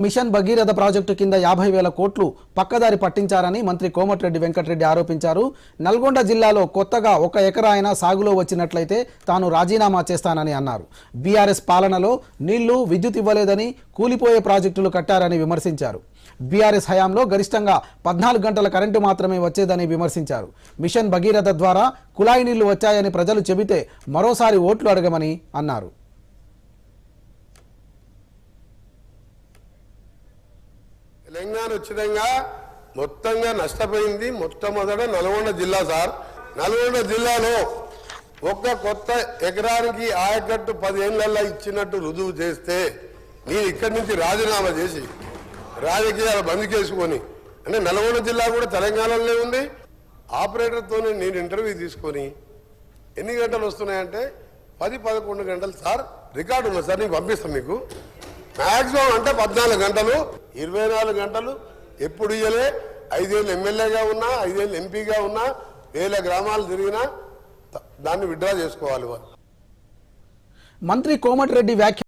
Machine Bhagiratha project కింద 50,000 కోట్లు పక్కదారి పట్టించారని మంత్రి కోమటిరెడ్డి వెంకటరెడ్డి ఆరోపించారు. నల్గొండ జిల్లాలో కొత్తగా 1 ఎకరా అయినా సాగులో వచ్చినట్లయితే తాను రాజీనామా చేస్తానని అన్నారు. బీఆర్ఎస్ పాలనలో నీళ్లు, విద్యుత్ ఇవ్వలేదని, కూలిపోయే ప్రాజెక్టులు కట్టారని విమర్శించారు. బీఆర్ఎస్ హయాంలో గరిష్టంగా 14 గంటల కరెంటు మాత్రమే వచ్చేదని విమర్శించారు. మిషన్ భగీరథ ద్వారా కుళాయి నీళ్లు వచ్చాయని ప్రజలు చెబితే మరోసారి ఓట్లు అడగమని అన్నారు. తెలంగాణ ఉచితంగా మొత్తంగా నష్టపోయింది మొట్టమొదట నల్గొండ జిల్లా సార్. నల్గొండ జిల్లాలో ఒక్క కొత్త ఎకరానికి ఆయకట్టు 10 ఏళ్లలో ఇచ్చినట్టు రుజువు చేస్తే నేను ఇక్కడి నుంచి రాజీనామా చేసి రాజకీయాలు బంద్ చేసుకొని, అంటే నల్గొండ జిల్లా కూడా తెలంగాణలోనే ఉంది. ఆపరేటర్తో నేను ఇంటర్వ్యూ తీసుకొని ఎన్ని గంటలు వస్తున్నాయంటే 10-11 గంటలు సార్. రికార్డు ఉంది సార్, నేను పంపిస్తాను మీకు. మ్యాక్సిమం అంటే 14 గంటలు, 24 గంటలు ఎప్పుడు ఇయ్యలే. 5 ఏళ్ళు ఎమ్మెల్యేగా ఉన్నా, 5 ఏళ్ళు ఎంపీగా ఉన్నా, 1000 గ్రామాలు తిరిగినా దాన్ని విత్డ్రా చేసుకోవాలి. మంత్రి కోమటిరెడ్డి వ్యాఖ్య